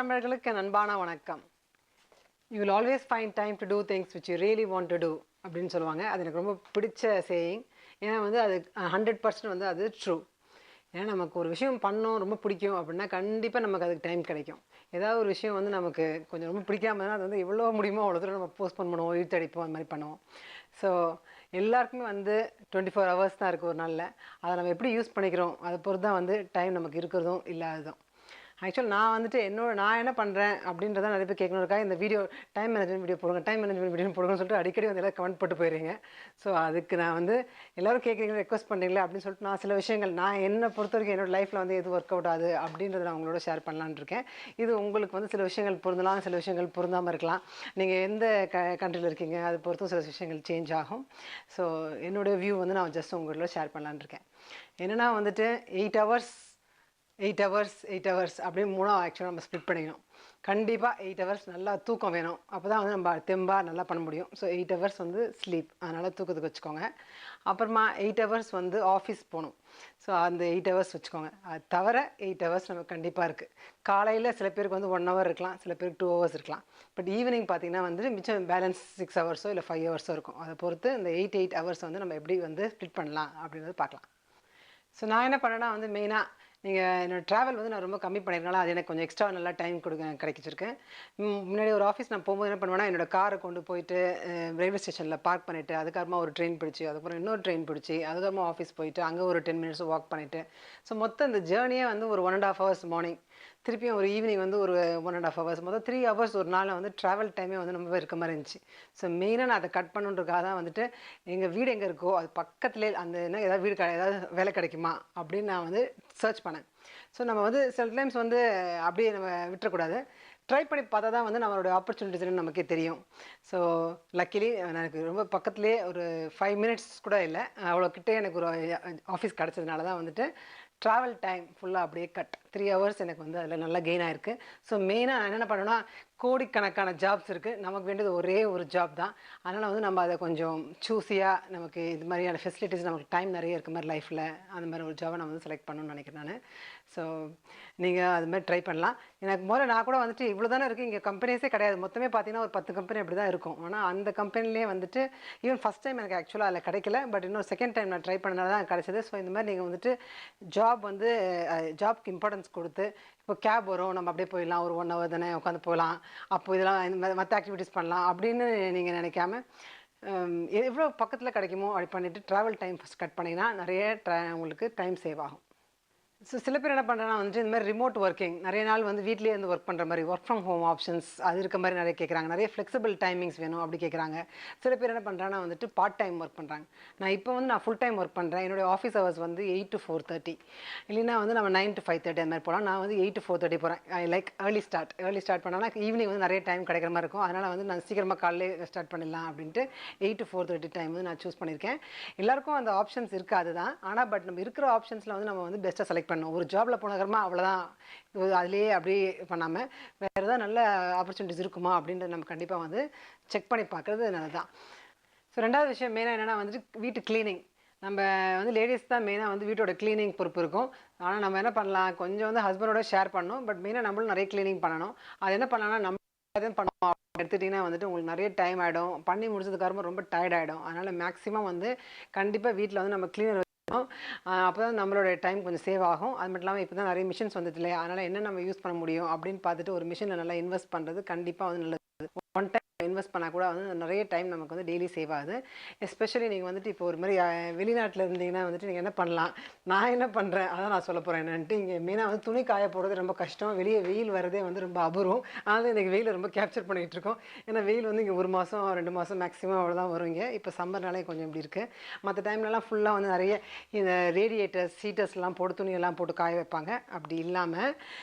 தமிழர்களுக்கு என் அன்பான வணக்கம். You will always find time to do things which you really want to do அப்படின்னு சொல்லுவாங்க. அது எனக்கு ரொம்ப பிடிச்ச சேயிங். ஏன்னா வந்து அது 100% வந்து அது ட்ரூ. ஏன்னா நமக்கு ஒரு விஷயம் பண்ணணும் ரொம்ப பிடிக்கும் அப்படின்னா கண்டிப்பாக நமக்கு அதுக்கு டைம் கிடைக்கும். ஏதாவது ஒரு விஷயம் வந்து நமக்கு கொஞ்சம் ரொம்ப பிடிக்காம இருந்தால் அது வந்து எவ்வளோ முடியுமோ அவ்வளோ தூரம் நம்ம போஸ்ட்போன் பண்ணுவோம், இழுத்தடிப்போம், அந்த மாதிரி பண்ணுவோம். ஸோ எல்லாருக்குமே வந்து 24 ஹவர்ஸ் தான் இருக்குது ஒரு நாளில். அதை நம்ம எப்படி யூஸ் பண்ணிக்கிறோம் அதை பொறுத்து தான் வந்து டைம் நமக்கு இருக்கிறதும் இல்லாததும். ஆக்சுவல் நான் வந்துட்டு நான் என்ன பண்ணுறேன் அப்படின்றத நிறைய பேர் கேட்கணுக்காக இந்த வீடியோ டைம் மேனேஜ்மெண்ட் வீடியோ போடுங்க, டைம் மேனேஜ்மெண்ட் வீடியோ போடுங்கன்னு சொல்லிட்டு அடிக்கடி வந்து எல்லாம் கமெண்ட் போட்டு போயிடுறீங்க. ஸோ அதுக்கு நான் வந்து எல்லோரும் கேட்குறீங்க, ரெக்வஸ்ட் பண்ணுறீங்களே அப்படின்னு சொல்லிட்டு நான் சில விஷயங்கள் நான் என்னை பொறுத்த வரைக்கும் என்னோடய லைஃப்பில் வந்து எது ஒர்க் அவுட் ஆகுது அப்படின்றத நான் உங்களோட ஷேர் பண்ணலான்னு இருக்கேன். இது உங்களுக்கு வந்து சில விஷயங்கள் பொருந்தலாம், சில விஷயங்கள் பொருந்தாமல் இருக்கலாம். நீங்கள் எந்த கண்ட்ரியில் இருக்கீங்க அது பொறுத்தும் சில விஷயங்கள் சேஞ்ச் ஆகும். ஸோ என்னோடய வியூ வந்து நான் ஜஸ்ட் உங்களோட ஷேர் பண்ணலான்னு இருக்கேன். என்னென்னா வந்துட்டு 8 ஹவர்ஸ் அப்படியே மூணாக ஆக்சுவலாக நம்ம ஸ்ப்ளிட் பண்ணிக்கணும். கண்டிப்பாக 8 ஹவர்ஸ் நல்லா தூக்கம் வேணும். அப்போ தான் வந்து நம்ம தெம்பாக நல்லா பண்ண முடியும். ஸோ 8 ஹவர்ஸ் வந்து ஸ்லீப், அதனால் தூக்கத்துக்கு வச்சுக்கோங்க. அப்புறமா 8 ஹவர்ஸ் வந்து ஆஃபீஸ் போகணும். ஸோ அந்த 8 ஹவர்ஸ் வச்சுக்கோங்க. அது தவிர 8 ஹவர்ஸ் நமக்கு கண்டிப்பாக இருக்குது. காலையில் சில பேருக்கு வந்து 1 ஹவர் இருக்கலாம், சில பேருக்கு 2 ஹவர்ஸ் இருக்கலாம். பட் ஈவினிங் பார்த்திங்கன்னா வந்து மிச்சம் பேலன்ஸ் 6 ஹவர்ஸோ இல்லை 5 ஹவர்ஸோ இருக்கும். அதை பொறுத்து இந்த 8 ஹவர்ஸ் வந்து நம்ம எப்படி வந்து ஸ்ப்ளிட் பண்ணலாம் அப்படின்றது பார்க்கலாம். ஸோ நான் என்ன பண்ணேன்னா வந்து மெயினாக நீங்கள் என்னோடய ட்ராவல் வந்து நான் ரொம்ப கம்மி பண்ணியிருக்கனால அது எனக்கு கொஞ்சம் எக்ஸ்ட்ரா நல்லா டைம் கிடைச்சிருக்கேன். முன்னாடி ஒரு ஆஃபீஸ் நான் போகும்போது என்ன பண்ணுவேன்னா என்னோடய காரை கொண்டு போயிட்டு ரயில்வே ஸ்டேஷனில் பார்க் பண்ணிவிட்டு அதுக்கப்புறமா ஒரு ட்ரெயின் பிடிச்சி அதுக்கப்புறம் இன்னொரு ட்ரெயின் பிடிச்சி அதுக்கப்புறமா ஆஃபீஸ் போயிட்டு அங்கே ஒரு 10 மினிட்ஸ் வாக் பண்ணிவிட்டு ஸோ மொத்தம் இந்த ஜேர்னியே வந்து ஒரு 1.5 ஹவர்ஸ் மார்னிங், திருப்பியும் ஒரு ஈவினிங் வந்து ஒரு 1.5 ஹவர்ஸ், மொத்தம் 3 ஹவர்ஸ் ஒரு நாளில் வந்து ட்ராவல் டைமே வந்து ரொம்ப இருக்க மாதிரி இருந்துச்சு. ஸோ மெயினாக நான் அதை கட் பண்ணுன்றதுக்காக தான் வந்துட்டு எங்கள் வீடு எங்கே இருக்கோ அது பக்கத்துலேயே அந்த என்ன ஏதாவது வீடு ஏதாவது வேலை கிடைக்குமா அப்படின்னு நான் வந்து சர்ச் பண்ணேன். ஸோ நம்ம வந்து சில டைம்ஸ் வந்து அப்படியே நம்ம விட்டுறக்கூடாது, ட்ரை பண்ணி பார்த்தா தான் வந்து நம்மளோட ஆப்பர்ச்சுனிட்டிஸ்ன்னு நமக்கே தெரியும். ஸோ லக்கிலி எனக்கு ரொம்ப பக்கத்துலேயே ஒரு 5 மினிட்ஸ் கூட இல்லை, அவ்வளோ கிட்டே எனக்கு ஒரு ஆஃபீஸ் கிடச்சதுனால தான் வந்துட்டு ட்ராவல் டைம் ஃபுல்லாக அப்படியே கட் 3 ஹவர்ஸ் எனக்கு வந்து அதில் நல்லா கெயின் ஆகிருக்கு. ஸோ மெயினாக நான் என்ன பண்ணேன்னா கோடிக்கணக்கான ஜாப்ஸ் இருக்குது, நமக்கு வேண்டியது ஒரே ஒரு ஜாப் தான். அதனால் வந்து நம்ம அதை கொஞ்சம் சூஸியாக நமக்கு இது மாதிரியான ஃபெசிலிட்டிஸ் நமக்கு டைம் நிறைய இருக்க மாதிரி லைஃப்பில் அந்த மாதிரி ஒரு ஜாபை நான் வந்து செலக்ட் பண்ணணும்னு நினைக்கிறேன் நான். ஸோ நீங்கள் அது மாதிரி ட்ரை பண்ணலாம். எனக்கு முதல்ல நான் கூட வந்துட்டு இவ்வளோ தானே இருக்குது, இங்கே கம்பெனிஸே கிடையாது, மொத்தமே பார்த்தீங்கன்னா ஒரு 10 கம்பெனி அப்படி தான் இருக்கும். ஆனால் அந்த கம்பெனிலே வந்துட்டு ஈவன் ஃபஸ்ட் டைம் எனக்கு ஆக்சுவலாக அதில் கிடைக்கல, பட் இன்னும் செகண்ட் டைம் நான் ட்ரை பண்ணனால தான் கிடைச்சது. ஸோ இந்த மாதிரி நீங்கள் வந்துட்டு ஜாப்க்கு இம்பார்ட்டன்ஸ் கொடுத்து இப்போ கேப் வரும், நம்ம அப்படியே போயிடலாம், ஒரு 1 ஹவர் தானே உட்காந்து போகலாம், அப்போ இதெல்லாம் இந்த மாதிரி மற்ற ஆக்டிவிட்டீஸ் பண்ணலாம் அப்படின்னு நீங்கள் நினைக்காம எவ்வளோ பக்கத்தில் கிடைக்குமோ அப்படி பண்ணிவிட்டு ட்ராவல் டைம் ஃபஸ்ட் கட் பண்ணிங்கன்னா நிறைய உங்களுக்கு டைம் சேவ் ஆகும். ஸோ சில பேர் என்ன பண்ணுறேன்னா வந்துட்டு இந்த மாதிரி ரிமோட் ஒர்க்கிங் நிறைய நாள் வந்து வீட்லேயே இருந்து ஒர்க் பண்ணுற மாதிரி ஒர்க் ஃப்ரம் ஹோம் ஆப்ஷன்ஸ் அது இருக்க மாதிரி நிறைய கேட்குறாங்க. நிறைய ஃப்ளெக்சிபிள் டைமிங்ஸ் வேணும் அப்படி கேட்குறாங்க. சில பேர் என்ன பண்ணுறாங்கன்னா வந்துட்டு பார்ட் டைம் ஒர்க் பண்ணுறாங்க. நான் ஃபுல் டைம் ஒர்க் பண்ணுறேன். என்னுடைய ஆஃபீஸ் ஹவர்ஸ் வந்து 8 to 4:30, இல்லைன்னா வந்து நம்ம 9 to 5:30 அந்த மாதிரி போகலாம். நான் வந்து 8 to 4:30 போகிறேன். ஐ லைக் ஏர்லி ஸ்டார்ட் பண்ணோன்னா ஈவினிங் வந்து நிறைய டைம் கிடைக்கிற மாதிரி இருக்கும். அதனால் வந்து நான் சீக்கிரமாக காலையிலே ஸ்டார்ட் பண்ணிடலாம் அப்படின்ட்டு 8 to 4:30 டைம் வந்து நான் சூஸ் பண்ணியிருக்கேன். எல்லாருக்கும் அந்த ஆப்ஷன்ஸ் இருக்காது தான், ஆனால் பட் நம்ம இருக்கிற ஆப்ஷன்ஸில் வந்து நம்ம வந்து பெஸ்ட்டாக செலக்ட் பண்ணணும். ஒரு ஜாபில் போனதுக்கப்புறமா அவ்வளோதான், அதுலேயே அப்படியே பண்ணாமல் வேறு ஏதாவது நல்ல ஆப்பர்ச்சுனிட்டிஸ் இருக்குமா அப்படின்றத நம்ம கண்டிப்பாக வந்து செக் பண்ணி பார்க்குறது நல்லதான். ஸோ ரெண்டாவது விஷயம் மெயினாக என்னென்னா வந்துட்டு வீட்டு க்ளீனிங். நம்ம வந்து லேடிஸ் தான் மெயினாக வந்து வீட்டோட க்ளீனிங் பொறுப்பு இருக்கும். ஆனால் நம்ம என்ன பண்ணலாம், கொஞ்சம் வந்து ஹஸ்பண்டோட ஷேர் பண்ணணும், பட் மெயினாக நம்மளும் நிறைய க்ளீனிங் பண்ணணும். அது என்ன பண்ணலாம்னா நம்ம எதுவும் பண்ணுவோம் எடுத்துட்டிங்கன்னா வந்துட்டு உங்களுக்கு நிறைய டைம் ஆகிடும், பண்ணி முடிச்சதுக்கப்புறமா ரொம்ப டயர்ட் ஆகிடும். அதனால் மேக்ஸிமம் வந்து கண்டிப்பாக வீட்டில் வந்து நம்ம க்ளீனர் அப்போ தான் நம்மளோட டைம் கொஞ்சம் சேவ் ஆகும். அது மட்டும் இல்லாமல் இப்போ தான் நிறைய மிஷின்ஸ் வந்துட்டு இல்லையா, அதனால் என்ன நம்ம யூஸ் பண்ண முடியும் அப்படின்னு பார்த்துட்டு ஒரு மிஷினில் நல்லா இன்வெஸ்ட் பண்ணுறது கண்டிப்பாக வந்து நல்லது. ஒன் டைம் இன்வெஸ்ட் பண்ணால் கூட வந்து நிறைய டைம் நமக்கு வந்து டெய்லி சேவ் ஆகுது. எஸ்பெஷலி நீங்கள் வந்துட்டு இப்போ ஒரு மாதிரி வெளிநாட்டில் இருந்தீங்கன்னா வந்துட்டு நீங்கள் என்ன பண்ணலாம், நான் என்ன பண்ணுறேன் அதான் நான் சொல்ல போகிறேன் என்னன்ட்டு. இங்கே மெயினாக வந்து துணி காய போடுறது ரொம்ப கஷ்டம், வெளியே வெயில் வரதே வந்து ரொம்ப அபூர்வம். அதனால் இன்றைக்கி வெயில் ரொம்ப கேப்சர் பண்ணிகிட்டு இருக்கோம். ஏன்னா வெயில் வந்து இங்கே 1 மாதம் 2 மாதம் மேக்ஸிமம் அவ்வளோதான் வருவீங்க. இப்போ சம்மர்னாலே கொஞ்சம் இப்படி இருக்குது. மற்ற டைம்லலாம் ஃபுல்லாக வந்து நிறைய இந்த ரேடியேட்டர்ஸ் ஹீட்டர்ஸ்லாம் போட்டு துணியெல்லாம் போட்டு காய வைப்பாங்க. அப்படி இல்லாமல்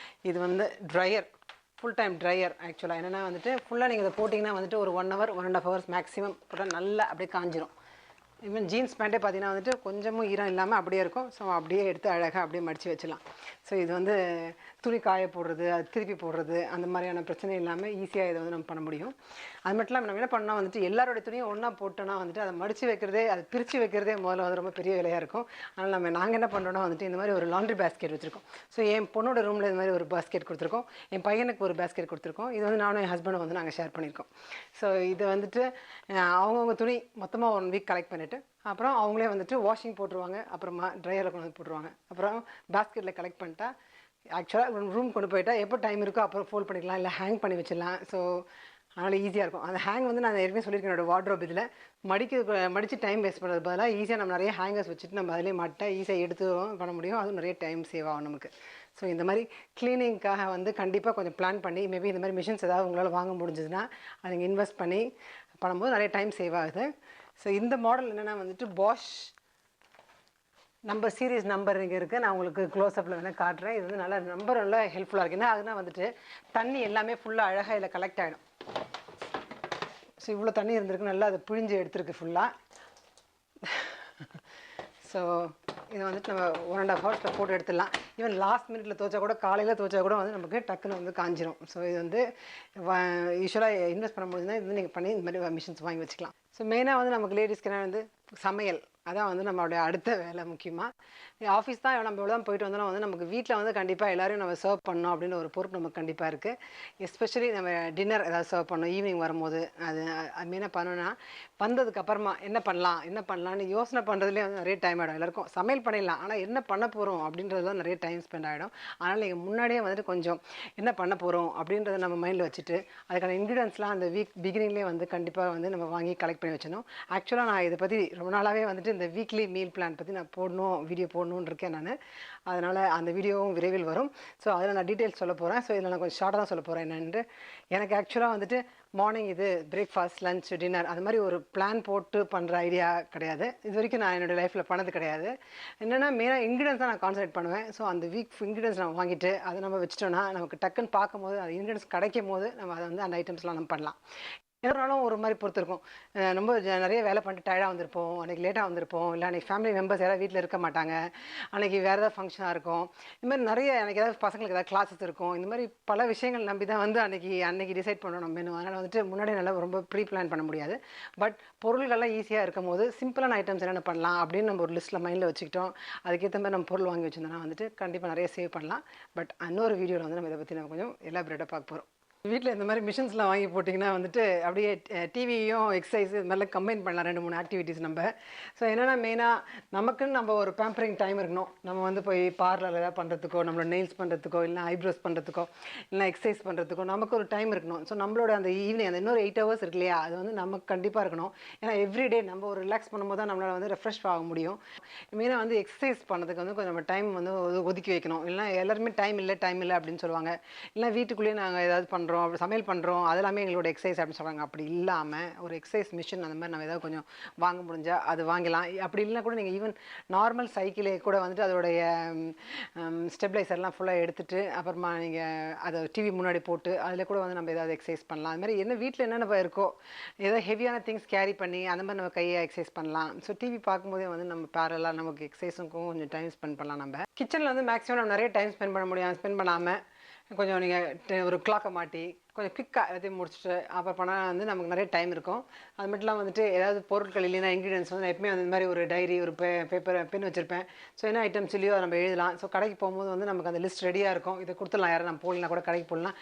இது வந்து ட்ரையர், ஃபுல் டைம் ட்ரையர். ஆக்சுவலாக என்னென்னா வந்துட்டு ஃபுல்லாக நீங்கள் இதை போட்டிங்கன்னா வந்துட்டு ஒரு 1 hour 1.5 hours மேக்ஸிமம் போட்டால் நல்லா அப்படியே காஞ்சிரும். ஈவன் ஜீன்ஸ் பேண்ட்டே பார்த்தீங்கன்னா வந்துட்டு கொஞ்சமும் ஈரம் இல்லாமல் அப்படியே இருக்கும். ஸோ அப்படியே எடுத்து அழகாக அப்படியே மடித்து வச்சிடலாம். ஸோ இது வந்து துணி காய போடுறது, அது திருப்பி போடுறது அந்த மாதிரியான பிரச்சனை இல்லாமல் ஈஸியாக இதை வந்து நம்ம பண்ண முடியும். அது மட்டும் இல்லாமல் நம்ம என்ன பண்ணால் வந்துட்டு எல்லாரோட துணியும் ஒன்றா போட்டோன்னா வந்துட்டு அதை மடித்து வைக்கிறதே, அதை பிரித்து வைக்கிறதே முதல்ல வந்து ரொம்ப பெரிய வேலையாக இருக்கும். அதனால் நாங்கள் என்ன பண்ணுறோன்னா வந்துட்டு இந்த மாதிரி ஒரு லாண்ட்ரி பேஸ்கெட் வச்சுருக்கோம். ஸோ என் பொண்ணோட ரூமில் இந்த மாதிரி ஒரு பேஸ்கெட் கொடுத்துருக்கோம், என் பையனுக்கு ஒரு பேஸ்கெட் கொடுத்துருக்கோம். இது வந்து நானும் என் ஹஸ்பண்டும் வந்து நாங்கள் ஷேர் பண்ணியிருக்கோம். ஸோ இது வந்துட்டு அவங்கவுங்க துணி மொத்தமாக 1 வீக் கலெக்ட் பண்ணிவிட்டு அப்புறம் அவங்களே வந்துட்டு வாஷிங் போட்டுருவாங்க, அப்புறமா ட்ரையரில் கொண்டு வந்து போட்டுருவாங்க. அப்புறம் பேஸ்கெட்டில் கலெக்ட் பண்ணிட்டா ஆக்சுவலாக ரூம் கொண்டு போயிட்டா எப்போ டைம் இருக்கோ அப்புறம் ஃபோல்ட் பண்ணிக்கலாம், இல்லை ஹேங் பண்ணி வச்சிடலாம். ஸோ அதனால் ஈஸியாக இருக்கும். அந்த ஹேங் வந்து நான் ஏற்கனவே சொல்லியிருக்கேன் என்னோடய வார்ட்ரோப் இதில் மடித்து டைம் வேஸ்ட் பண்ணுறது பதிலாக ஈஸியாக நம்ம நிறைய ஹேங்கர்ஸ் வச்சுட்டு நம்ம அதிலே மாட்டா ஈஸியாக எடுத்து பண்ண முடியும். அதுவும் நிறைய டைம் சேவ் ஆகும் நமக்கு. ஸோ இந்த மாதிரி க்ளீனிங்காக வந்து கண்டிப்பாக கொஞ்சம் பிளான் பண்ணி மேபி இந்த மாதிரி மிஷின்ஸ் ஏதாவது உங்களால் வாங்க முடிஞ்சதுன்னா அதை நீங்கள் இன்வெஸ்ட் பண்ணி பண்ணும்போது நிறைய டைம் சேவ் ஆகுது. ஸோ இந்த மாடல் என்னென்னா வந்துட்டு பாஷ் நம்பர் சீரீஸ் நம்பர் இங்கே இருக்குது. நான் உங்களுக்கு க்ளோஸ்அப்பில் வேணால் காட்டுறேன். இது வந்து நல்லா நல்லா ஹெல்ப்ஃபுல்லாக இருக்குது. ஏன்னா அதுனா வந்துட்டு தண்ணி எல்லாமே ஃபுல்லாக அழகாக இதில் கலெக்ட் ஆகிடும். ஸோ இவ்வளோ தண்ணி இருந்திருக்கு, நல்லா அதை பிழிஞ்சு எடுத்துருக்கு ஃபுல்லாக. ஸோ இதை வந்துட்டு நம்ம 1.5 ஹவர்ஸில் போட்டு எடுத்துடலாம். ஈவன் லாஸ்ட் மினிட்ல துவைச்சா கூட, காலையில் துவைச்சா கூட வந்து நமக்கு டக்குன்னு வந்து காஞ்சிரும். ஸோ இது வந்து யூஸ்வலாக இன்வெஸ்ட் பண்ண முடியுதுன்னா இது வந்து நீங்கள் பண்ணி இந்த மாதிரி மிஷின்ஸ் வாங்கி வச்சுக்கலாம். ஸோ மெயினாக வந்து நமக்கு லேடிஸ்க்கு என்ன வந்து சமையல், அதான் வந்து நம்மளுடைய அடுத்த வேலை. முக்கியமாக ஆஃபீஸ் தான் நம்ம எவ்வளோ தான் போயிட்டு வந்தாலும் வந்து நமக்கு வீட்டில் வந்து கண்டிப்பாக எல்லோரையும் நம்ம சர்வ் பண்ணணும் அப்படின்னு ஒரு பொறுப்பு நமக்கு கண்டிப்பாக இருக்குது. எஸ்பெஷலி நம்ம டின்னர் ஏதாவது சர்வ் பண்ணணும் ஈவினிங் வரும்போது. அது மெயினாக பண்ணணும்னா வந்ததுக்கப்புறமா என்ன பண்ணலான்னு யோசனை பண்ணுறதுலேயே வந்து நிறைய டைம் ஆகிடும். எல்லாருக்கும் சமையல் பண்ணிடலாம், ஆனால் என்ன பண்ண போகிறோம் அப்படின்றது தான் நிறைய டைம் ஸ்பெண்ட் ஆகிடும். அதனால் நீங்கள் முன்னாடியே வந்துட்டு கொஞ்சம் என்ன பண்ண போகிறோம் அப்படின்றத நம்ம மைண்டில் வச்சுட்டு அதுக்கான இன்க்ரீடியன்ஸ்லாம் அந்த வீக் பிகினிங்லேயே வந்து கண்டிப்பாக வந்து நம்ம வாங்கி கலெக்ட் பண்ணி வச்சிடணும். ஆக்சுவலாக நான் இதை பற்றி ரொம்ப நாளாகவே வந்துட்டு இந்த வீக்லி மீல் பிளான் பற்றி நான் வீடியோ போடணுன்னு இருக்கேன் நான். அதனால் அந்த வீடியோவும் விரைவில் வரும். ஸோ அதில் நான் டீட்டெயில்ஸ் சொல்ல போகிறேன். ஸோ இதில் நான் கொஞ்சம் ஷார்ட்டாக தான் சொல்ல போகிறேன். என்னென்று எனக்கு ஆக்சுவலாக வந்துட்டு மார்னிங் இது பிரேக்ஃபாஸ்ட், லஞ்ச், டின்னர் அது மாதிரி ஒரு பிளான் போட்டு பண்ணுற ஐடியா கிடையாது. இது வரைக்கும் நான் என்னோடய லைஃப்பில் பண்ணது கிடையாது. என்னென்னா மெயினாக இன்க்ரீடியன்ஸ் தான் நான் கான்சன்ட்ரேட் பண்ணுவேன். ஸோ அந்த வீக் இன்க்ரீடியன்ஸ் நம்ம வாங்கிட்டு அதை நம்ம வச்சிட்டோன்னா நமக்கு டக்குன்னு பார்க்கும்போது அது இன்க்ரீடியன்ஸ் கிடைக்கும் போது நம்ம அதை வந்து அந்த ஐட்டம்ஸ்லாம் நம்ம பண்ணலாம். ஒரு நாளும் ஒரு மாதிரி பொறுத்திருக்கும். ரொம்ப நிறைய வேலை பண்ணிட்டு டயர்டாக வந்திருப்போம், அன்றைக்கி லேட்டாக வந்திருப்போம், இல்லை அன்றைக்கி ஃபேமிலி மெம்பர்ஸ் யாராவது வீட்டில் இருக்க மாட்டாங்க, அன்றைக்கி வேறு ஏதாவது ஃபங்க்ஷனாக இருக்கும், இந்த மாதிரி நிறைய எனக்கு ஏதாவது பசங்களுக்கு ஏதாவது கிளாஸஸ் இருக்கும். இந்த மாதிரி பல விஷயங்கள் நம்பி தான் வந்து அன்றைக்கி டிசைட் பண்ணணும் நம்ம மெனு. அதனால் வந்துட்டு முன்னாடி நல்லா ரொம்ப ப்ரீ பிளான் பண்ண முடியாது. பட் பொருள்கள்லாம் ஈஸியாக இருக்கும் போது சிம்பிளான ஐட்டம்ஸ் என்னென்ன பண்ணலாம் அப்படின்னு நம்ம ஒரு லிஸ்ட்டில் மைண்டில் வச்சுக்கிட்டோம். அதுக்கேற்ற மாதிரி நம்ம பொருள் வாங்கி வச்சுருந்தோம்னா வந்துட்டு கண்டிப்பாக நிறைய சேவ் பண்ணலாம். பட் இன்னொரு வீடியோவில் வந்து நம்ம இதை பற்றி நம்ம கொஞ்சம் எலாபரேட்டாக பார்க்க போகிறோம். வீட்டில் இந்த மாதிரி மிஷின்ஸ்லாம் வாங்கி போட்டிங்கன்னா வந்துட்டு அப்படியே டிவியும் எக்ஸசைஸ் இது மாதிரிலாம் கம்பைன் பண்ணலாம், 2-3 ஆக்டிவிட்டீஸ் நம்ம. ஸோ என்னென்னா மெயினாக நமக்குன்னு நம்ம ஒரு பேம்பரிங் டைம் இருக்கணும். நம்ம வந்து போய் பார்லர் ஏதாவது பண்ணுறதுக்கோ, நம்மளோட நெயில்ஸ் பண்ணுறதுக்கோ, இல்லை ஐப்ரோஸ் பண்ணுறதுக்கோ, இல்லை எக்ஸசைஸ் பண்ணுறதுக்கோ நமக்கு ஒரு டைம் இருக்கணும். ஸோ நம்மளோட அந்த ஈவினிங் அந்த இன்னொரு 8 ஹவர்ஸ் இருக்கு இல்லையா, அது வந்து நமக்கு கண்டிப்பாக இருக்கணும். ஏன்னா எவ்ரிடே நம்ம ஒரு ரிலாக்ஸ் பண்ணும்போது தான் நம்மளால் வந்து ரெஃப்ரெஷ் ஆக முடியும். மெயினாக வந்து எக்ஸசைஸ் பண்ணுறதுக்கு வந்து கொஞ்சம் நம்ம டைம் வந்து ஒதுக்கி வைக்கணும். இல்லைனா எல்லாருமே டைம் இல்லை அப்படின்னு சொல்லுவாங்க. இல்லை வீட்டுக்குள்ளேயே நாங்கள் ஏதாவது பண்ணுறோம், சமையல் பண்ணுறோம், அது எல்லாமே எங்களோட எக்ஸசைஸ் அப்படின்னு சொல்கிறாங்க. அப்படி இல்லாமல் ஒரு எக்ஸசைஸ் மிஷின் அந்த மாதிரி நம்ம ஏதாவது கொஞ்சம் வாங்க முடிஞ்சால் அது வாங்கலாம். அப்படி இல்லைனா கூட நீங்கள் ஈவன் நார்மல் சைக்கிளே கூட வந்துட்டு அதோடைய ஸ்டெபிளைசர்லாம் ஃபுல்லாக எடுத்துகிட்டு அப்புறமா நீங்கள் அதை டிவி முன்னாடி போட்டு அதில் கூட வந்து நம்ம ஏதாவது எக்ஸசைஸ் பண்ணலாம். அது மாதிரி என்ன வீட்டில் என்னென்ன இருக்கோ ஏதாவது ஹெவியான திங்ஸ் கேரி பண்ணி அந்த மாதிரி நம்ம கையை எக்ஸசைஸ் பண்ணலாம். ஸோ டிவி பார்க்கும்போதே வந்து நம்ம பேரலாக நமக்கு எக்ஸசைஸுக்கும் கொஞ்சம் டைம் ஸ்பெண்ட் பண்ணலாம். நம்ம கிச்சனில் வந்து மேக்ஸிமம் நம்ம நிறைய டைம் ஸ்பெண்ட் பண்ண முடியும். ஸ்பெண்ட் பண்ணாமல் கொஞ்சம் நீங்கள் ஒரு கிளாக்கை மாட்டி கொஞ்சம் குயிக்காக எல்லாத்தையும் முடிச்சுட்டு அப்புறம் பண்ணால் வந்து நமக்கு நிறைய டைம் இருக்கும். அது மட்டும் இல்லாமல் வந்துட்டு ஏதாவது பொருட்கள் இல்லைன்னா இன்க்ரீடியன்ஸ் வந்து எப்பவுமே வந்து இந்த மாதிரி ஒரு டைரி, ஒரு பேப்பர், பென் வச்சுருப்பேன். ஸோ என்ன ஐட்டம்ஸ் இல்லையோ அதை நம்ம எழுதலாம். ஸோ கடைக்கு போகும்போது வந்து நமக்கு அந்த லிஸ்ட் ரெடியாக இருக்கும். இதை கொடுத்துடலாம், யாரும் நம்ம போகலாம் கூட கடைக்கு போகலாம்,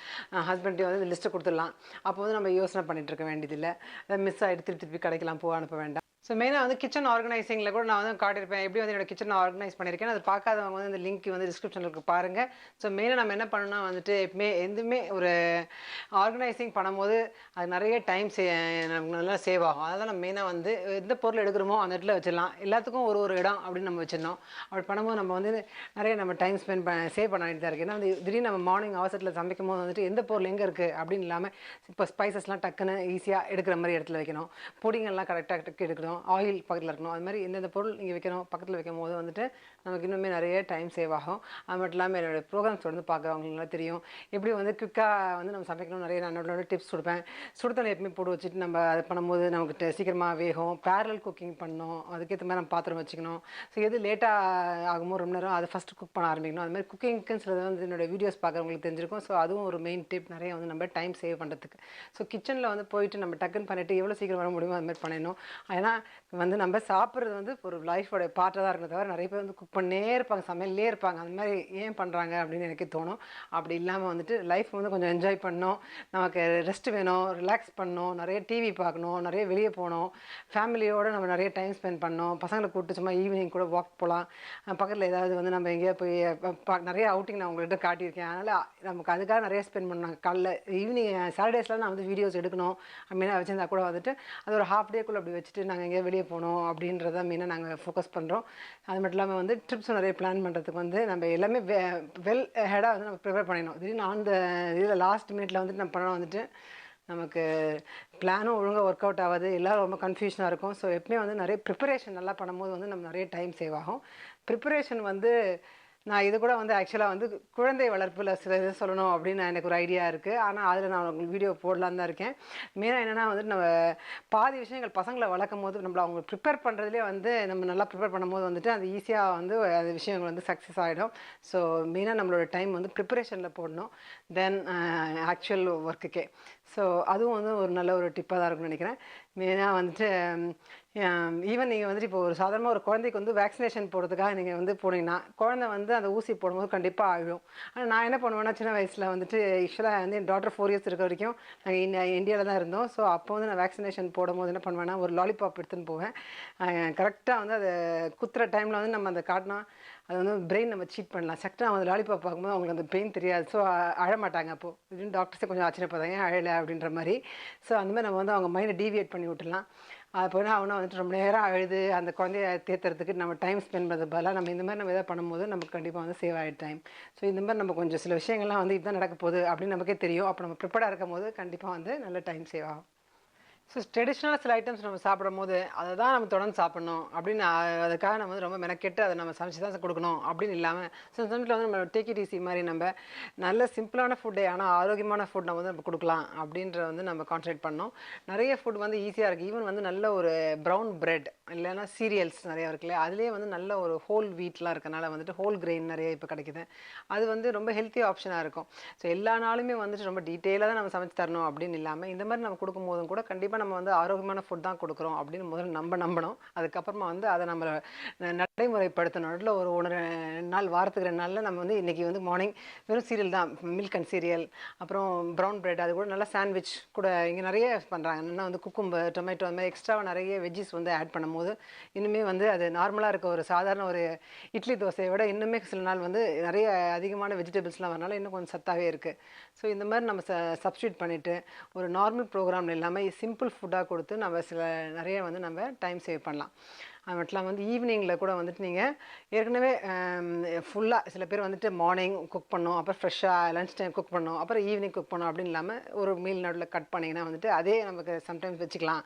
ஹஸ்பண்ட்டையும் வந்து இந்த லிஸ்ட்டை கொடுத்துடலாம். அப்போ வந்து நம்ம யோசனை பண்ணிகிட்டு இருக்க வேண்டியதில்லை. அதை மிஸ் ஆகிட்டு திருப்பி கடைக்கெல்லாம் போக அனுப்ப வேண்டாம். ஸோ மெயினாக வந்து கிச்சன் ஆர்கனைசிங்கில் கூட நான் வந்து காட்டியிருப்பேன் எப்படி வந்து என்னோட கிச்சனை ஆர்கனைஸ் பண்ணியிருக்கேன். அது பார்க்காதவங்க வந்து இந்த லிங்க் வந்து டிஸ்கிரிப்ஷனில் இருக்கு பாருங்கள். ஸோ மெயினாக நம்ம என்ன பண்ணணும்னா வந்துட்டு எப்பவுமே எதுவுமே ஒரு ஆர்கனைசிங் பண்ணும்போது அது நிறைய டைம் நமக்கு நல்லா சேவ் ஆகும். அதனால் நம்ம மெயினாக வந்து எந்த பொருள் எடுக்கிறோமோ அந்த இடத்துல வச்சிடலாம். எல்லாத்துக்கும் ஒரு இடம் அப்படின்னு நம்ம வச்சிடணும். அப்படி பண்ணும்போது நம்ம வந்து நிறைய நம்ம டைம் சேவ் பண்ண வேண்டியதாக இருக்குது. ஏன்னா வந்து திடீர்னு நம்ம மார்னிங் அவசரத்தில் சமைக்கும் போது வந்துட்டு எந்த பொருள் எங்கே இருக்குது அப்படின்னு இல்லாமல் இப்போ ஸ்பைசஸ்லாம் டக்குன்னு ஈஸியாக எடுக்கிற மாதிரி இடத்துல வைக்கணும். பொடிங்கள்லாம் கரெக்டாக எடுக்கணும். இருக்கணும், ஆயில் பக்கத்தில் இருக்கணும். அது மாதிரி எந்தெந்த பொருள் நீங்கள் வைக்கணும் பக்கத்தில் வைக்கும் போது வந்துட்டு நமக்கு இன்னுமே நிறைய டைம் சேவ் ஆகும். அது மட்டும் இல்லாமல் என்னோடய ப்ரோக்ராம்ஸ் வந்து பார்க்குறவங்களுக்கு நல்லா தெரியும் எப்படி வந்து குயிக்காக வந்து நம்ம சமைக்கணும். நிறைய என்னோட டிப்ஸ் கொடுப்பேன். சுடுதண்ணி எப்பவுமே போட்டு வச்சுட்டு நம்ம அது பண்ணும்போது நமக்கு சீக்கிரமாக வேகும். பேரல் குக்கிங் பண்ணணும், அதுக்கேற்ற மாதிரி நம்ம பாத்திரம் வச்சுக்கணும். ஸோ எது லேட்டாக ஆகுமோ ரொம்ப நேரம் அதை ஃபஸ்ட்டு குக் பண்ண ஆரம்பிக்கணும். அது மாதிரி குக்கிங்க்குன்னு சிலது வந்து என்னோடய வீடியோஸ் பார்க்குறவங்களுக்கு தெரிஞ்சிருக்கும். ஸோ அதுவும் ஒரு மெயின் டிப் நிறைய வந்து நம்ம டைம் சேவ் பண்ணுறதுக்கு. ஸோ கிச்சனில் வந்து போயிட்டு நம்ம டக்குன்னு பண்ணிவிட்டு எவ்வளோ சீக்கிரம் வர முடியுமோ அது மாதிரி பண்ணிடணும். ஏன்னா வந்து நம்ம சாப்பிட்றது வந்து ஒரு லைஃபோட பார்ட்டாக தான் இருக்கிறத தவிர நிறைய பேர் வந்து குக் பண்ணே இருப்பாங்க, சமையல்லே இருப்பாங்க. அந்த மாதிரி ஏன் பண்ணுறாங்க அப்படின்னு எனக்கு தோணும். அப்படி இல்லாமல் வந்துட்டு லைஃப் வந்து கொஞ்சம் என்ஜாய் பண்ணணும், நமக்கு ரெஸ்ட் வேணும், ரிலாக்ஸ் பண்ணணும், நிறைய டிவி பார்க்கணும், நிறைய வெளியே போகணும், ஃபேமிலியோடு நம்ம நிறைய டைம் ஸ்பெண்ட் பண்ணணும். பசங்களை கூப்பிட்டு சும்மா ஈவினிங் கூட வாக் போகலாம். பக்கத்தில் ஏதாவது வந்து நம்ம எங்கேயா போய் நிறைய அவுட்டிங் நான் உங்கள்கிட்ட காட்டியிருக்கேன். அதனால் நமக்கு அதுக்காக நிறைய ஸ்பெண்ட் பண்ணாங்க. காலைல ஈவினிங் சாட்டர்டேஸில் நான் வந்து வீடியோஸ் எடுக்கணும் அப்படின்னா வச்சுருந்தா கூட வந்துட்டு அது ஒரு ஹாஃப் டேக்குள்ளே அப்படி வச்சுட்டு நாங்கள் எங்கேயா வெளியே போகணும் அப்படின்றத மெயினாக நாங்கள் ஃபோக்கஸ் பண்ணுறோம். அது மட்டும் இல்லாமல் வந்து ட்ரிப்ஸும் நிறைய பிளான் பண்ணுறதுக்கு வந்து நம்ம எல்லாமே வெல் ஹெடாக வந்து நம்ம ப்ரிப்பேர் பண்ணிடணும். திடீர்னு அந்த இதில் லாஸ்ட் மினிட்ல வந்துட்டு நம்ம பண்ண வந்துட்டு நமக்கு பிளானும் ஒழுங்காக ஒர்க் அவுட் ஆகாது, எல்லோரும் ரொம்ப கன்ஃபியூஷனாக இருக்கும். ஸோ எப்பவுமே வந்து நிறைய ப்ரிப்பரேஷன் நல்லா பண்ணும்போது வந்து நம்ம நிறைய டைம் சேவ் ஆகும். ப்ரிப்பரேஷன் வந்து நான் இது கூட வந்து ஆக்சுவலாக வந்து குழந்தை வளர்ப்பில் சில இது சொல்லணும் அப்படின்னு எனக்கு ஒரு ஐடியா இருக்குது. ஆனால் அதில் நான் உங்களுக்கு வீடியோ போடலான்னு தான் இருக்கேன். மெயினாக என்னென்னா வந்துட்டு நம்ம பாதி விஷயங்கள் பசங்களை வளர்க்கும் போது நம்மள அவங்க ப்ரிப்பேர் பண்ணுறதுலேயே வந்து நம்ம நல்லா ப்ரிப்பேர் பண்ணும்போது வந்துட்டு அது ஈஸியாக வந்து அது விஷயங்கள் வந்து சக்ஸஸ் ஆகிடும். ஸோ மெயினாக நம்மளோட டைம் வந்து ப்ரிப்பரேஷனில் போடணும், தென் ஆக்சுவல் ஒர்க்குக்கே. ஸோ அதுவும் வந்து ஒரு நல்ல ஒரு டிப்பாக தான் இருக்கும்னு நினைக்கிறேன். மெயினாக வந்துட்டு ஈவன் நீங்கள் வந்துட்டு இப்போ ஒரு சாதாரணமாக ஒரு குழந்தைக்கு வந்து வேக்சினேஷன் போடுறதுக்காக நீங்கள் வந்து போனீங்கன்னா குழந்தை வந்து அந்த ஊசி போடும்போது கண்டிப்பாக அழும். ஆனால் நான் என்ன பண்ணுவேன்னா சின்ன வயசில் வந்துட்டு யூஸ்வலாக வந்து என் டாட்டர் 4 years இருக்க வரைக்கும் நாங்கள் இந்தியாவில் தான் இருந்தோம். ஸோ அப்போ வந்து நான் வேக்சினேஷன் போடும்போது என்ன பண்ணுவேன்னா ஒரு லாலிபாப் எடுத்துன்னு போவேன். கரெக்டாக வந்து அதை குத்துற டைமில் வந்து நம்ம அதை காட்டினா அது வந்து பிரெயின் நம்ம சீட் பண்ணலாம். சக்டாக அந்த லாலிபாப் பார்க்கும்போது அவங்களுக்கு அந்த பெயின் தெரியாது. ஸோ அழமாட்டாங்க. அப்போது இதுன்னு டாக்டர்ஸே கொஞ்சம் ஆச்சரியப்பதாங்க ஏன் அழலை அப்படின்ற மாதிரி. ஸோ அந்த மாதிரி நம்ம வந்து அவங்க மைண்டை டீவியேட் பண்ணி விட்டுடலாம். அப்போ என்ன அவனா வந்துட்டு ரொம்ப நேரம் அழுது அந்த குழந்தைய தேத்துறதுக்கு நம்ம டைம் ஸ்பெண்ட் பண்ணுறது பதிலாக நம்ம இந்த மாதிரி நம்ம எதாவது பண்ணும்போது நமக்கு கண்டிப்பாக வந்து சேவ் ஆகிடும் டைம். ஸோ இந்த மாதிரி நம்ம கொஞ்சம் சில விஷயங்கள்லாம் வந்து இதுதான் நடக்க போகுது அப்படின்னு நமக்கே தெரியும். அப்போ நம்ம ப்ரிப்பேர்டாக இருக்கும் போது கண்டிப்பாக வந்து நல்ல டைம் சேவ் ஆகும். ஸோ ட்ரெடிஷ்னலாக சில ஐட்டம்ஸ் நம்ம சாப்பிடும் போது அதை தான் நம்ம தொடர்ந்து சாப்பிட்ணும் அப்படின்னு அதுக்காக நம்ம வந்து ரொம்ப மெனக்கெட்டு அதை நம்ம சமைச்சு தான் கொடுக்கணும் அப்படின்னு இல்லாமல் சில சமயத்தில் வந்து நம்ம டேக் இட் ஈஸி மாதிரி நம்ம நல்ல சிம்பிளான ஃபுட்டே ஆனால் ஆரோக்கியமான ஃபுட் நம்ம வந்து நம்ம கொடுக்கலாம் அப்படின்ற வந்து நம்ம கான்சன்ட்ரேட் பண்ணோம். நிறைய ஃபுட் வந்து ஈஸியாக இருக்குது. ஈவன் வந்து நல்ல ஒரு ப்ரௌன் பிரெட் இல்லைன்னா சீரியல்ஸ் நிறையா இருக்குல்ல, அதுலேயே வந்து நல்ல ஒரு ஹோல் வீட்லாம் இருக்கனால வந்துட்டு ஹோல் கிரெயின் நிறைய இப்போ கிடைக்குது. அது வந்து ரொம்ப ஹெல்த்தி ஆப்ஷனாக இருக்கும். ஸோ எல்லா நாளுமே வந்துட்டு ரொம்ப டீட்டெயிலாக தான் நம்ம சமைச்சு தரணும் அப்படின்னு இல்லாமல் இந்த மாதிரி நம்ம கொடுக்கும்போதும் கூட கண்டிப்பாக நம்ம வந்து ஆரோக்கியமான ஃபுட் தான் கொடுக்குறோம் அப்படின்னு முதல்ல நம்பணும். அதுக்கப்புறமா வந்து அதை நம்ம நடைமுறைப்படுத்தணும். நடுவில் ஒரு 1-2 நாள் வாரத்துக்கு 2 நாளில் நம்ம வந்து இன்றைக்கி வந்து மார்னிங் வெறும் சீரியல் தான், மில்க் அண்ட் சீரியல், அப்புறம் ப்ரௌன் பிரெட், அது கூட நல்லா சாண்ட்விச் கூட இங்கே நிறைய பண்ணுறாங்க. என்னென்னா வந்து குக்கும்பர், டொமேட்டோ, அந்த மாதிரி எக்ஸ்ட்ராவாக நிறைய வெஜ்ஜிஸ் வந்து ஆட் பண்ணும்போது இன்னுமே வந்து அது நார்மலாக இருக்க ஒரு சாதாரண ஒரு இட்லி தோசையை விட இன்னுமே சில நாள் வந்து நிறைய அதிகமான வெஜிடபிள்ஸ்லாம் வரனால இன்னும் கொஞ்சம் சத்தாகவே இருக்குது. ஸோ இந்த மாதிரி நம்ம சப்ஸ்டியூட் பண்ணிவிட்டு ஒரு நார்மல் ப்ரோக்ராமில் இல்லாமல் சிம்பிள் ஃபுட்டாக கொடுத்து நம்ம சில நிறைய வந்து நம்ம டைம் சேவ் பண்ணலாம். அது மட்டும் இல்லாமல் வந்து ஈவினிங்கில் கூட வந்துட்டு நீங்கள் ஏற்கனவே ஃபுல்லாக சில பேர் வந்துட்டு மார்னிங் குக் பண்ணோம், அப்புறம் ஃப்ரெஷ்ஷாக லன்ச் டைம் குக் பண்ணோம், அப்புறம் ஈவினிங் குக் பண்ணோம் அப்படின்னு இல்லாமல் ஒரு மீல் நடுவில் கட் பண்ணிங்கன்னா வந்துட்டு அதே நமக்கு சம்டைம்ஸ் வச்சுக்கலாம்.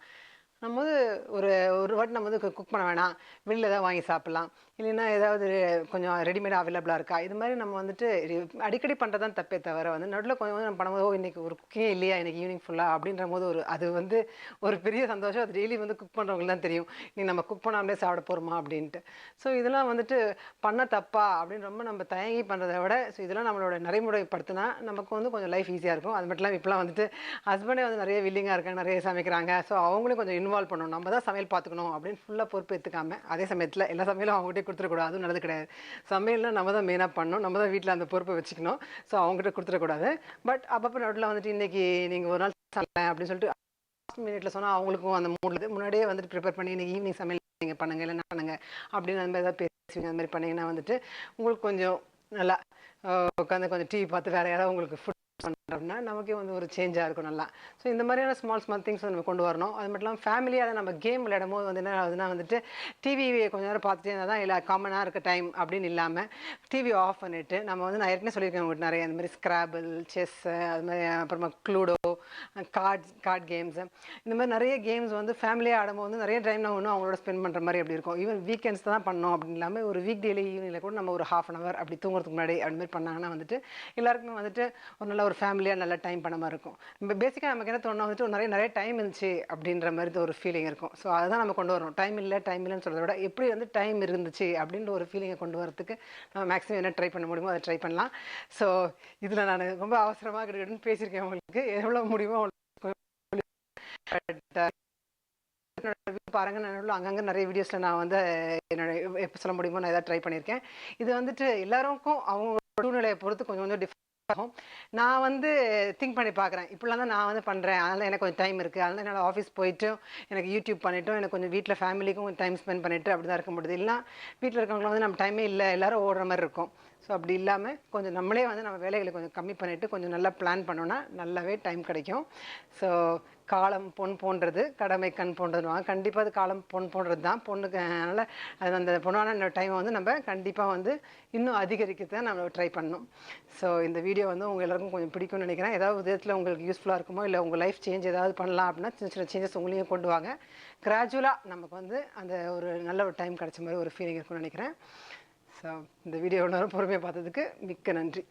நம்ம வந்து ஒரு வாட்டி நம்ம வந்து குக் பண்ண வேணாம், வெளியில் ஏதாவது வாங்கி சாப்பிட்லாம், இல்லைன்னா ஏதாவது கொஞ்சம் ரெடிமேடாக அவைலபிளாக இருக்கா, இது மாதிரி நம்ம வந்துட்டு அடிக்கடி பண்ணுறது தான் தப்பே தவிர வந்து நடுவில் கொஞ்சம் வந்து நம்ம பண்ணும்போது இன்றைக்கி ஒரு குக்கிங்கே இல்லையா இன்றைக்கி ஈவினிங் ஃபுல்லாக அப்படின்ற போது அது வந்து ஒரு பெரிய சந்தோஷம். அது டெய்லி வந்து குக் பண்ணுறவங்களுக்கு தான் தெரியும் நீ நம்ம குக் பண்ணாமலே சாப்பிட போகிறோமா அப்படின்ட்டு. ஸோ இதெல்லாம் வந்துட்டு பண்ண தப்பா அப்படின்னு ரொம்ப நம்ம தயங்கி பண்ணுறதை விட ஸோ இதெல்லாம் நம்மளோட நடைமுறைப்படுத்தினா நமக்கு வந்து கொஞ்சம் லைஃப் ஈஸியாக இருக்கும். அது மட்டும் இல்லாமல் இப்போலாம் வந்துட்டு ஹஸ்பண்டே வந்து நிறைய வில்லிங்காக இருக்காங்க, நிறைய சமைக்கிறாங்க. ஸோ அவங்களும் கொஞ்சம் இன்வால்வ் பண்ணணும். நம்ம தான் சமையல் பார்த்துக்கணும் அப்படின்னு ஃபுல்லாக பொறுப்பு எடுத்துக்காமல் அதே சமயத்தில் எல்லா சமையலும் அவங்ககிட்ட கொடுத்துடக்கூடாது, அதுவும் நல்லது கிடையாது. சமையல்னால் நம்ம தான் மெயினாக பண்ணணும், நம்ம தான் வீட்டில் அந்த பொறுப்பை வச்சுக்கணும். ஸோ அவங்ககிட்ட கொடுத்துடக்கூடாது. பட் அப்பப்போ நடுவில் வந்துட்டு இன்றைக்கி நீங்கள் ஒரு நாள் சமையல் அப்படின்னு சொல்லிட்டு லாஸ்ட் மினிட்ல சொன்னால் அவங்களுக்கும் அந்த மூடில் முன்னாடியே வந்துட்டு ப்ரிப்பேர் பண்ணி இன்றைக்கி ஈவினிங் சமையல் நீங்கள் பண்ணுங்கள் இல்லை பண்ணுங்க அப்படின்னு அந்த மாதிரி ஏதாவது பேசுவீங்க. அந்த மாதிரி பண்ணிங்கன்னா வந்துட்டு உங்களுக்கு கொஞ்சம் நல்லா உட்காந்து கொஞ்சம் டிவி பார்த்து வேறு யாராவது உங்களுக்கு ஃபுட் பண்ணுறோம்னா நமக்கே வந்து ஒரு சேஞ்சாக இருக்கும் நல்லா. ஸோ இந்த மாதிரியான ஸ்மால் திங்ஸ் நம்ம கொண்டு வரணும். அது மட்டும் இல்லாமல் ஃபேமிலியாக நம்ம கேம் விளையாடும் போது வந்து என்ன ஆகுதுன்னா வந்துட்டு டிவி கொஞ்ச நேரம் பார்த்துட்டே இருந்தால் தான் இல்லை காமனாக இருக்க டைம் அப்படின்னு இல்லாமல் டிவி ஆஃப் பண்ணிவிட்டு நம்ம வந்து நான் ஏற்கனவே சொல்லியிருக்கேன் உங்களுக்கு நிறைய இந்த மாதிரி ஸ்க்ராபிள், செஸ்ஸு, அது மாதிரி அப்புறமா க்ளூடோ, கார்ட் கேம்ஸு, இந்த மாதிரி நிறைய கேம்ஸ் வந்து ஃபேமிலியாக ஆடும்போது வந்து நிறைய டைம் நம்ம ஒன்றும் அவங்களோட ஸ்பெண்ட் பண்ணுற மாதிரி அப்படி இருக்கும். ஈவன் வீக்கெண்ட்ஸ் தான் பண்ணோம் அப்படின்னு இல்லாமல் ஒரு வீக் டேல ஈவினிங்கில் கூட நம்ம ஒரு ½ அன் ஹவர் அப்படி தூங்குறதுக்கு முன்னாடி அப்படி மாதிரி பண்ணாங்கன்னா வந்துட்டு எல்லாருக்குமே வந்துட்டு ஒரு நல்ல ஒரு ஃபேமிலியாக நல்ல டைம் பண்ண மாதிரி இருக்கும். இப்போ பேசிக்காக நமக்கு என்ன தோணும் வந்துட்டு நிறைய டைம் இருந்துச்சு அப்படின்ற மாதிரி ஒரு ஃபீலிங் இருக்கும். ஸோ அதுதான் நம்ம கொண்டு வரணும். டைம் இல்லைன்னு சொல்கிறத விட எப்படி வந்து டைம் இருந்துச்சு அப்படின்ற ஒரு ஃபீலிங்கை கொண்டு வரதுக்கு நம்ம மேக்ஸிமம் என்ன ட்ரை பண்ண முடியுமோ அதை ட்ரை பண்ணலாம். ஸோ இதில் நான் ரொம்ப அவசரமாக கிட்டன்னு பேசியிருக்கேன். உங்களுக்கு எவ்வளோ முடியுமோ பாருங்க. நான் அங்கங்கே நிறைய வீடியோஸில் நான் வந்து என்னோட எப்போ சொல்ல முடியுமோ நான் எதாவது ட்ரை பண்ணியிருக்கேன். இது வந்துட்டு எல்லாருக்கும் அவங்க சூழ்நிலையை பொறுத்து கொஞ்சம் டிஃப்ரெண்ட் ஆகும். நான் வந்து திங்க் பண்ணி பார்க்குறேன். இப்படிலாம் தான் நான் வந்து பண்ணுறேன். அதனால் எனக்கு கொஞ்சம் டைம் இருக்குது. அதனால் என்னால் ஆஃபீஸ் போயிட்டும் எனக்கு யூடியூப் பண்ணிவிட்டும் எனக்கு கொஞ்சம் வீட்டில் ஃபேமிலிக்கும் கொஞ்சம் டைம் ஸ்பெண்ட் பண்ணிவிட்டு அப்படி தான் இருக்க முடியுது. இல்லைனா வீட்டில் இருக்கவங்களும் வந்து நம்ம டைமே இல்லை, எல்லோரும் ஓடுற மாதிரி இருக்கும். ஸோ அப்படி இல்லாமல் கொஞ்சம் நம்மளே வந்து நம்ம வேலைகளை கொஞ்சம் கம்மி பண்ணிவிட்டு கொஞ்சம் நல்லா பிளான் பண்ணோன்னா நல்லாவே டைம் கிடைக்கும். ஸோ காலம் பொன் போன்றது, கடமை கண் போன்றதுவாங்க. கண்டிப்பாக அது காலம் பொன் போன்றது தான். பொண்ணுக்கு அதனால் அது அந்த பொண்ணான டைமை வந்து நம்ம கண்டிப்பாக வந்து இன்னும் அதிகரிக்க தான் நம்ம ட்ரை பண்ணணும். ஸோ இந்த வீடியோ வந்து உங்கள் எல்லாருக்கும் கொஞ்சம் பிடிக்கும்னு நினைக்கிறேன். ஏதாவது விதத்தில் உங்களுக்கு யூஸ்ஃபுல்லாக இருக்குமோ இல்லை உங்கள் லைஃப் சேஞ்ச் ஏதாவது பண்ணலாம் அப்படின்னா சின்ன சின்ன சேஞ்சஸ் உங்களையும் கொண்டு வாங்க. கிராஜுவலாக நமக்கு வந்து அந்த ஒரு நல்ல ஒரு டைம் கிடைச்ச மாதிரி ஒரு ஃபீலிங் இருக்கும்னு நினைக்கிறேன். ஸோ இந்த வீடியோ நேரம் பொறுமையாக பார்த்ததுக்கு மிக்க நன்றி.